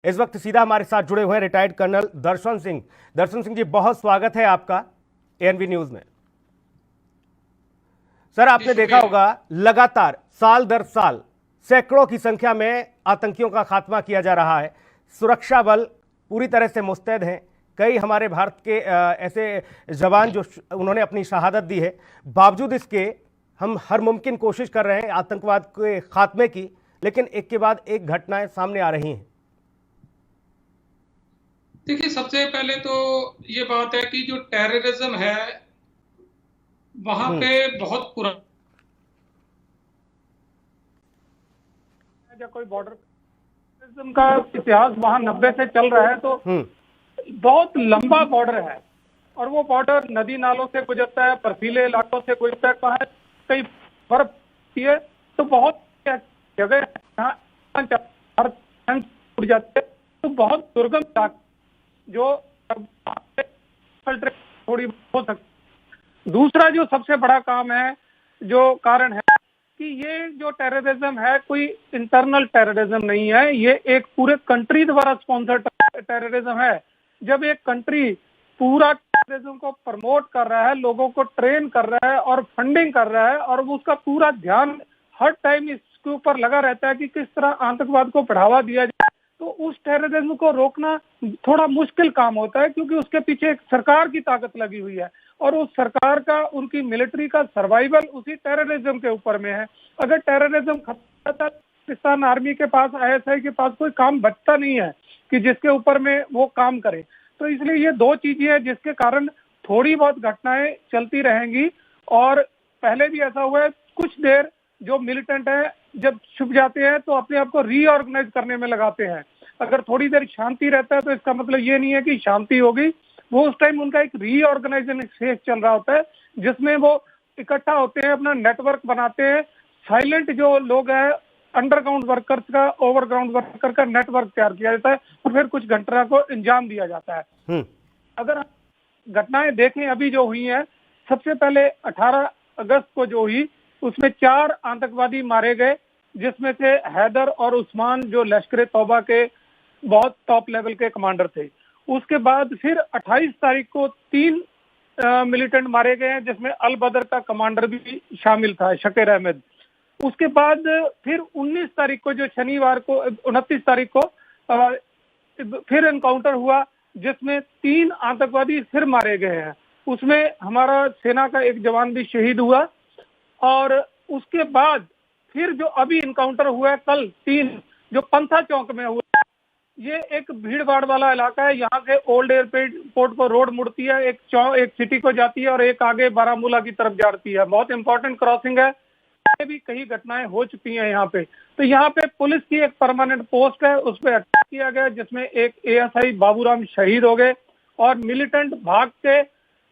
इस वक्त सीधा हमारे साथ जुड़े हुए हैं रिटायर्ड कर्नल दर्शन सिंह। दर्शन सिंह जी, बहुत स्वागत है आपका एएनबी न्यूज में। सर, आपने देखा होगा लगातार साल दर साल सैकड़ों की संख्या में आतंकियों का खात्मा किया जा रहा है। सुरक्षा बल पूरी तरह से मुस्तैद हैं। कई हमारे भारत के ऐसे जवान जो उन्होंने अपनी शहादत दी है, बावजूद इसके हम हर मुमकिन कोशिश कर रहे हैं आतंकवाद के खात्मे की, लेकिन एक के बाद एक घटनाएं सामने आ रही हैं। देखिए, सबसे पहले तो ये बात है कि जो टेररिज्म है वहां पे बहुत पुराना कोई बॉर्डर टेररिज्म का इतिहास वहां 90 से चल रहा है, तो बहुत लंबा बॉर्डर है और वो बॉर्डर नदी नालों से गुजरता है, बर्फीले इलाकों से गुजरता है, वहां कई बर्फ होती है, तो बहुत जगह टूट जाते हैं, तो बहुत दुर्गम इलाका जो थोड़ी हो सकती। दूसरा जो सबसे बड़ा काम है, जो कारण है कि ये जो टेररिज्म है कोई इंटरनल टेररिज्म नहीं है, ये एक पूरे कंट्री द्वारा स्पॉन्सर टेररिज्म है। जब एक कंट्री पूरा टेररिज्म को प्रमोट कर रहा है, लोगों को ट्रेन कर रहा है और फंडिंग कर रहा है, और उसका पूरा ध्यान हर टाइम इसके ऊपर लगा रहता है कि किस तरह आतंकवाद को बढ़ावा दिया जाए, तो उस टेररिज्म को रोकना थोड़ा मुश्किल काम होता है, क्योंकि उसके पीछे एक सरकार की ताकत लगी हुई है और उस सरकार का, उनकी मिलिट्री का सर्वाइवल उसी टेररिज्म के ऊपर में है। अगर टेररिज्म खत्म होता है, पाकिस्तान आर्मी के पास, आईएसआई के पास कोई काम बचता नहीं है कि जिसके ऊपर में वो काम करे। तो इसलिए ये दो चीजें हैं जिसके कारण थोड़ी बहुत घटनाएं चलती रहेंगी। और पहले भी ऐसा हुआ है, कुछ देर जो मिलिटेंट है जब छुप जाते हैं तो अपने आप को रीऑर्गेनाइज करने में लगाते हैं। अगर थोड़ी देर शांति रहता है तो इसका मतलब ये नहीं है कि शांति हो गई, वो उस टाइम उनका एक रीऑर्गेनाइजेशन फेज चल रहा होता है, जिसमें वो इकट्ठा होते हैं, अपना नेटवर्क बनाते हैं। साइलेंट जो लोग हैं, अंडरग्राउंड वर्कर्स का, ओवरग्राउंड वर्कर का नेटवर्क तैयार किया जाता है और फिर कुछ घटना को अंजाम दिया जाता है। अगर घटनाएं देखें अभी जो हुई है, सबसे पहले 18 अगस्त को जो हुई, उसमें 4 आतंकवादी मारे गए, जिसमें से हैदर और उस्मान जो लश्कर तौबा के बहुत टॉप लेवल के कमांडर थे। उसके बाद फिर 28 तारीख को 3 मिलिटेंट मारे गए हैं, जिसमें अल बदर का कमांडर भी शामिल था, शकीर अहमद। उसके बाद फिर 19 तारीख को, जो शनिवार को 29 तारीख को फिर एनकाउंटर हुआ, जिसमें 3 आतंकवादी फिर मारे गए हैं। उसमें हमारा सेना का एक जवान भी शहीद हुआ। और उसके बाद फिर जो अभी इनकाउंटर हुआ है कल 3, जो पंथा चौक में हुआ, ये एक भीड़ भाड़ वाला इलाका है। यहाँ से ओल्ड एयरपोर्ट को रोड मुड़ती है, एक सिटी को जाती है और एक आगे बारामूला की तरफ जाती है। बहुत इंपॉर्टेंट क्रॉसिंग है, भी कई घटनाएं हो चुकी हैं यहाँ पे। तो यहाँ पे पुलिस की एक परमानेंट पोस्ट है, उस पर अटैक किया गया, जिसमें एक एएसआई बाबूराम शहीद हो गए और मिलिटेंट भाग के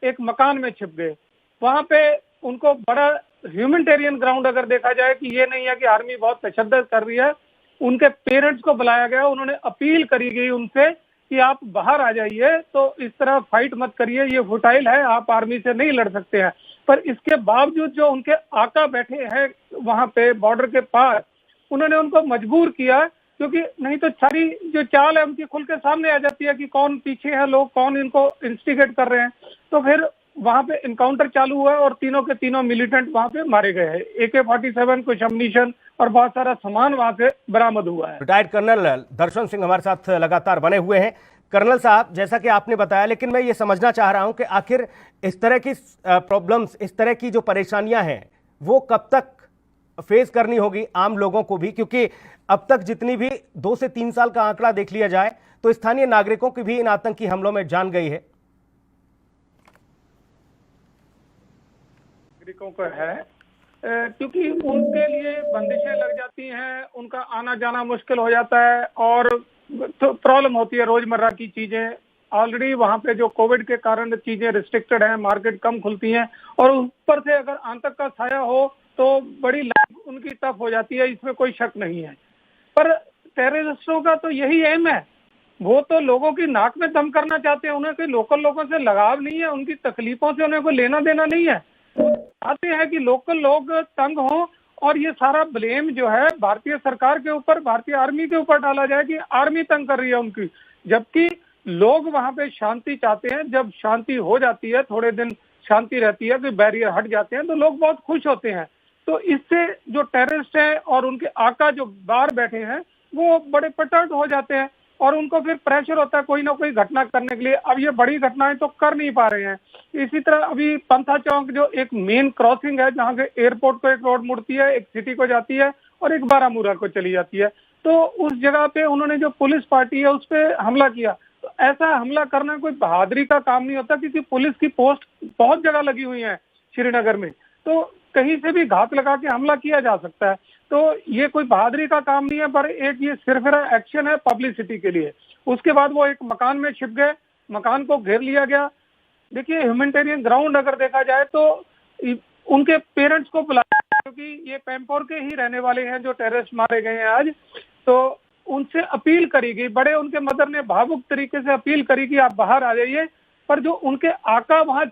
एक मकान में छिप गए। वहां पे उनको बड़ा ह्यूमैनिटेरियन ग्राउंड अगर देखा जाए कि ये नहीं है कि आर्मी बहुत तशद्दुद कर रही है, उनके पेरेंट्स को बुलाया गया, उन्होंने अपील करी गई उनसे कि आप बाहर आ जाइए, तो इस तरह फाइट मत करिए, ये फुटाइल है, आप आर्मी से नहीं लड़ सकते हैं। पर इसके बावजूद जो उनके आका बैठे हैं वहां पे बॉर्डर के पास, उन्होंने उनको मजबूर किया, क्योंकि नहीं तो सारी जो चाल है उनकी खुल के सामने आ जाती है कि कौन पीछे है, लोग कौन इनको इंस्टिगेट कर रहे हैं। तो फिर वहां पे इनकाउंटर चालू हुआ और तीनों के तीनों मिलिटेंट वहां पे मारे गए हैं। AK-47, कुछ अम्युनिशन और बहुत सारा सामान वहां से बरामद हुआ है। रिटायर्ड कर्नल दर्शन सिंह हमारे साथ लगातार बने हुए हैं। कर्नल साहब, जैसा कि आपने बताया, लेकिन मैं ये समझना चाह रहा हूं कि आखिर इस तरह की प्रॉब्लम्स, इस तरह की जो परेशानियां हैं, वो कब तक फेस करनी होगी आम लोगों को भी, क्योंकि अब तक जितनी भी 2 से 3 साल का आंकड़ा देख लिया जाए तो स्थानीय नागरिकों की भी इन आतंकी हमलों में जान गई है। नागरिकों को है, क्योंकि उनके लिए बंदिशें लग जाती हैं, उनका आना जाना मुश्किल हो जाता है और तो प्रॉब्लम होती है रोजमर्रा की चीजें। ऑलरेडी वहां पे जो कोविड के कारण चीजें रिस्ट्रिक्टेड हैं, मार्केट कम खुलती हैं, और ऊपर से अगर आतंक का साया हो तो बड़ी लाइफ उनकी टफ हो जाती है, इसमें कोई शक नहीं है। पर टेररिस्टों का तो यही एम है, वो तो लोगों की नाक में दम करना चाहते हैं, उन्हें कोई लोकल लोगों से लगाव नहीं है, उनकी तकलीफों से उन्हें कोई लेना देना नहीं है। वो चाहते हैं कि लोकल लोग तंग हों और ये सारा ब्लेम जो है भारतीय सरकार के ऊपर, भारतीय आर्मी के ऊपर डाला जाए कि आर्मी तंग कर रही है उनकी, जबकि लोग वहां पे शांति चाहते हैं। जब शांति हो जाती है, थोड़े दिन शांति रहती है, तो बैरियर हट जाते हैं, तो लोग बहुत खुश होते हैं। तो इससे जो टेररिस्ट हैं और उनके आका जो बाहर बैठे हैं वो बड़े पर्टर्ड हो जाते हैं और उनको फिर प्रेशर होता है कोई ना कोई घटना करने के लिए। अब ये बड़ी घटनाएं तो कर नहीं पा रहे हैं। इसी तरह अभी पंथा चौक जो एक मेन क्रॉसिंग है जहाँ से एयरपोर्ट को एक रोड मुड़ती है, एक सिटी को जाती है और एक बारामूला को चली जाती है, तो उस जगह पे उन्होंने जो पुलिस पार्टी है उस पर हमला किया। तो ऐसा हमला करना कोई बहादुरी का काम नहीं होता, क्योंकि पुलिस की पोस्ट बहुत जगह लगी हुई है श्रीनगर में, तो कहीं से भी घात लगा के हमला किया जा सकता है। तो ये कोई बहादुरी का काम नहीं है, पर एक ये सिरफिरा एक्शन है पब्लिसिटी के लिए। उसके बाद वो एक मकान में छिप गए, मकान को घेर लिया गया। देखिए ह्यूमैनिटेरियन ग्राउंड अगर देखा जाए तो उनके पेरेंट्स को बुलाया, क्योंकि ये पैम्पोर के ही रहने वाले हैं जो टेररिस्ट मारे गए हैं आज, तो उनसे अपील करी गई, बड़े उनके मदर ने भावुक तरीके से अपील करी कि आप बाहर आ जाइए। पर जो उनके आका वहां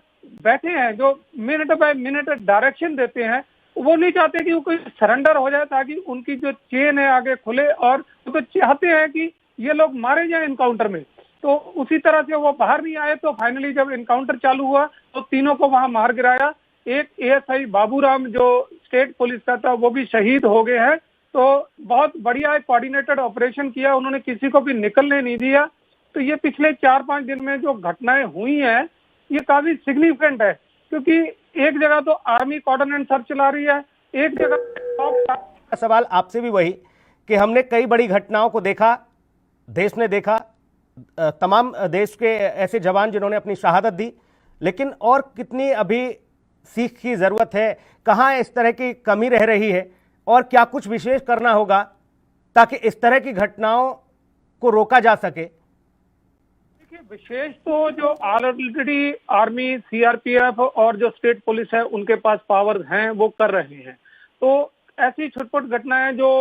बैठे हैं, जो मिनट बाय मिनट डायरेक्शन देते हैं, वो नहीं चाहते कि वो कोई सरेंडर हो जाए ताकि उनकी जो चेन है आगे खुले, और वो तो चाहते हैं कि ये लोग मारे जाए इनकाउंटर में। तो उसी तरह से वो बाहर नहीं आए, तो फाइनली जब इनकाउंटर चालू हुआ तो तीनों को वहां मार गिराया। एक एएसआई बाबूराम जो स्टेट पुलिस का था वो भी शहीद हो गए हैं। तो बहुत बढ़िया कोऑर्डिनेटेड ऑपरेशन किया, उन्होंने किसी को भी निकलने नहीं दिया। तो ये पिछले 4-5 दिन में जो घटनाएं हुई हैं ये काफी सिग्निफिकेंट है, क्योंकि एक जगह तो आर्मी कॉर्डन एंड सर्च चला रही है, एक जगह। सवाल आपसे भी वही कि हमने कई बड़ी घटनाओं को देखा, देश ने देखा, तमाम देश के ऐसे जवान जिन्होंने अपनी शहादत दी, लेकिन और कितनी अभी सीख की जरूरत है, कहाँ इस तरह की कमी रह रही है और क्या कुछ विशेष करना होगा ताकि इस तरह की घटनाओं को रोका जा सके? देखिए विशेष तो जो ऑलरेडी आर्मी, सीआरपीएफ और जो स्टेट पुलिस है उनके पास पावर हैं, वो कर रहे हैं। तो ऐसी छुटपुट घटनाएं जो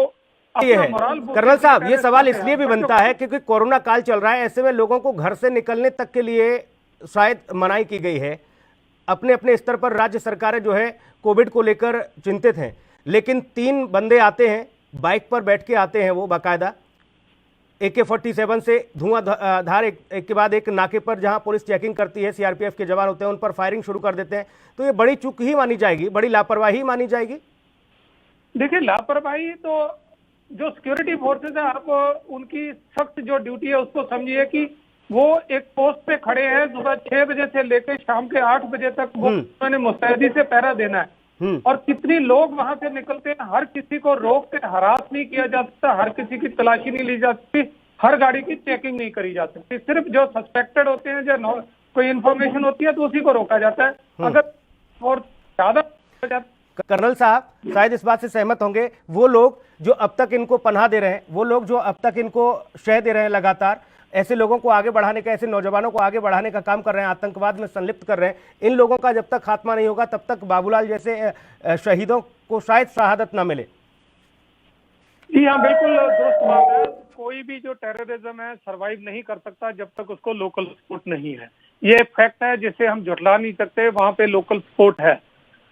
ये है कर्नल साहब, ये सवाल इसलिए भी बनता है क्योंकि कोरोना काल चल रहा है, ऐसे में लोगों को घर से निकलने तक के लिए शायद मनाही की गई है। अपने अपने स्तर पर राज्य सरकारें जो है कोविड को लेकर चिंतित हैं, लेकिन 3 बंदे आते हैं, बाइक पर बैठ के आते हैं, वो बाकायदा AK-47 से धुआंधार एक के बाद एक नाके पर जहां पुलिस चेकिंग करती है, सीआरपीएफ के जवान होते हैं, उन पर फायरिंग शुरू कर देते हैं। तो ये बड़ी चूक ही मानी जाएगी, बड़ी लापरवाही मानी जाएगी। देखिए लापरवाही तो जो सिक्योरिटी फोर्सेज है, आप उनकी सख्त जो ड्यूटी है उसको समझिए कि वो एक पोस्ट पे खड़े हैं, सुबह 6 बजे से लेकर शाम के 8 बजे तक वो उन्होंने मुस्तैदी से पहरा देना है। और कितनी लोग वहां से निकलते हैं, हर किसी को रोक के हरास नहीं किया जा सकता, हर किसी की तलाशी नहीं ली जा सकती, हर गाड़ी की चेकिंग नहीं करी जा सकती। सिर्फ जो सस्पेक्टेड होते हैं, जो कोई इन्फॉर्मेशन होती है तो उसी को रोका जाता है। अगर और ज्यादा कर्नल साहब शायद इस बात से सहमत होंगे, वो लोग जो अब तक इनको पनाह दे रहे हैं, वो लोग जो अब तक इनको शह दे रहे हैं, लगातार ऐसे लोगों को आगे बढ़ाने का, ऐसे नौजवानों को आगे बढ़ाने का काम कर रहे हैं, आतंकवाद में संलिप्त कर रहे हैं, इन लोगों का जब तक खात्मा नहीं होगा तब तक बाबूलाल जैसे शहीदों को शायद शहादत ना मिले। जी हाँ, बिल्कुल दोस्त बात है। कोई भी जो टेररिज्म है सर्वाइव नहीं कर सकता जब तक उसको लोकल सपोर्ट नहीं है। ये फैक्ट है जिसे हम झुठला नहीं सकते, वहां पे लोकल सपोर्ट है।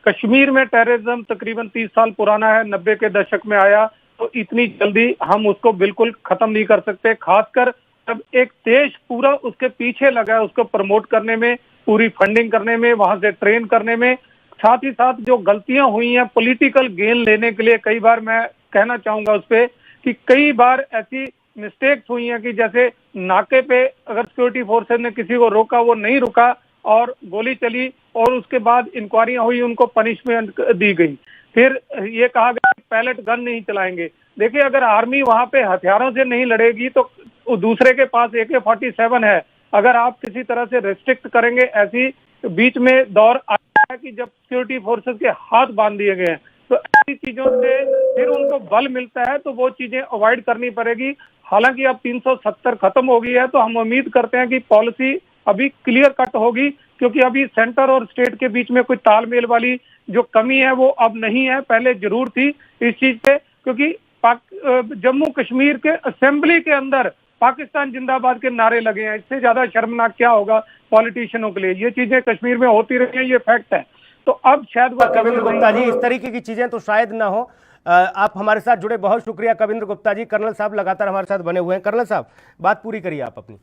कश्मीर में टेररिज्म तकरीबन 30 साल पुराना है, 90 के दशक में आया, तो इतनी जल्दी हम उसको बिल्कुल खत्म नहीं कर सकते। खासकर जब एक देश पूरा उसके पीछे लगा है, उसको प्रमोट करने में, पूरी फंडिंग करने में, वहां से ट्रेन करने में, साथ ही साथ जो गलतियां हुई हैं पॉलिटिकल गेन लेने के लिए, कई बार मैं कहना चाहूंगा उस पर कि कई बार ऐसी मिस्टेक्स हुई हैं कि जैसे नाके पे अगर सिक्योरिटी फोर्सेज ने किसी को रोका, वो नहीं रुका और गोली चली, और उसके बाद इंक्वायरियां हुई, उनको पनिशमेंट दी गई। फिर ये कहा गया पैलेट गन नहीं चलाएंगे। देखिए अगर आर्मी वहां पे हथियारों से नहीं लड़ेगी तो दूसरे के पास AK-47 है, अगर आप किसी तरह से रेस्ट्रिक्ट करेंगे, ऐसी बीच में दौर आया है कि जब सिक्योरिटी फोर्सेस के हाथ बांध दिए गए हैं, तो ऐसी चीजों से फिर उनको बल मिलता है, तो वो चीजें अवॉइड करनी पड़ेगी। हालांकि अब 370 खत्म हो गई है, तो हम उम्मीद करते हैं कि पॉलिसी अभी क्लियर कट होगी, क्योंकि अभी सेंटर और स्टेट के बीच में कोई तालमेल वाली जो कमी है वो अब नहीं है, पहले जरूर थी इस चीज पे। क्योंकि जम्मू कश्मीर के असेंबली के अंदर पाकिस्तान जिंदाबाद के नारे लगे हैं, इससे ज्यादा शर्मनाक क्या होगा पॉलिटिशियनों के लिए। ये चीजें कश्मीर में होती रही हैं, ये फैक्ट है। तो अब शायद वो कविंद्र गुप्ता जी, इस तरीके की चीजें तो शायद ना हो। आप हमारे साथ जुड़े, बहुत शुक्रिया कविंद्र गुप्ता जी। कर्नल साहब लगातार हमारे साथ बने हुए हैं। कर्नल साहब, बात पूरी करिए आप अपनी।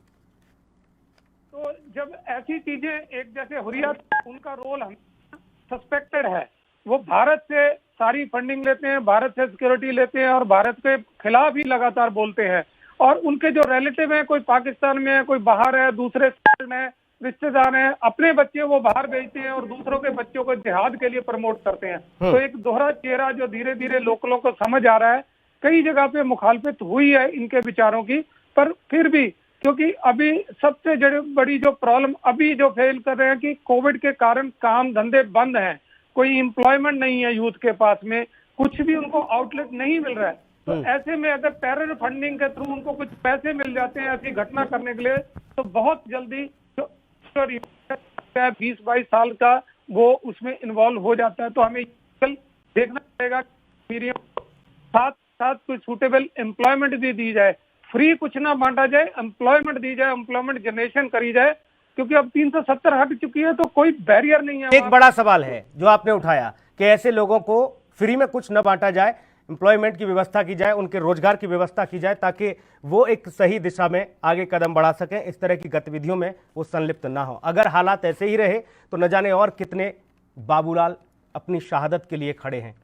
तो जब ऐसी चीजें एक जैसे हुर्रियत, उनका रोल हम सस्पेक्टेड है, वो भारत से सारी फंडिंग लेते हैं, भारत से सिक्योरिटी लेते हैं और भारत के खिलाफ ही लगातार बोलते हैं। और उनके जो रिलेटिव हैं, कोई पाकिस्तान में है, कोई बाहर है, दूसरे स्टेट में रिश्तेदार हैं, अपने बच्चे वो बाहर भेजते हैं और दूसरों के बच्चों को जिहाद के लिए प्रमोट करते हैं। तो एक दोहरा चेहरा जो धीरे धीरे लोकलों को समझ आ रहा है। कई जगह पे मुखालफत हुई है इनके विचारों की, पर फिर भी क्योंकि अभी सबसे बड़ी जो प्रॉब्लम अभी जो फेल कर रहे हैं कि कोविड के कारण काम धंधे बंद हैं, कोई एम्प्लॉयमेंट नहीं है यूथ के पास में, कुछ भी उनको आउटलेट नहीं मिल रहा है। तो ऐसे में अगर टेरर फंडिंग के थ्रू उनको कुछ पैसे मिल जाते हैं ऐसी घटना करने के लिए, तो बहुत जल्दी जो 20-22 साल का वो उसमें इन्वॉल्व हो जाता है। तो हमें देखना पड़ेगा, साथ साथ कोई सूटेबल एम्प्लॉयमेंट भी दी जाए, फ्री कुछ ना बांटा जाए, एम्प्लॉयमेंट दी जाए, एम्प्लॉयमेंट जनरेशन करी जाए, क्योंकि अब 370 हट चुकी है तो कोई बैरियर नहीं है। एक बड़ा सवाल है जो आपने उठाया कि ऐसे लोगों को फ्री में कुछ न बांटा जाए, एम्प्लॉयमेंट की व्यवस्था की जाए, उनके रोजगार की व्यवस्था की जाए ताकि वो एक सही दिशा में आगे कदम बढ़ा सकें, इस तरह की गतिविधियों में वो संलिप्त ना हो। अगर हालात ऐसे ही रहे तो न जाने और कितने बाबूलाल अपनी शहादत के लिए खड़े हैं।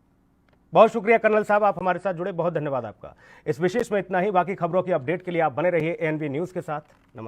बहुत शुक्रिया कर्नल साहब, आप हमारे साथ जुड़े, बहुत धन्यवाद आपका। इस विशेष में इतना ही। बाकी खबरों की अपडेट के लिए आप बने रहिए ANB न्यूज के साथ। नमस्कार।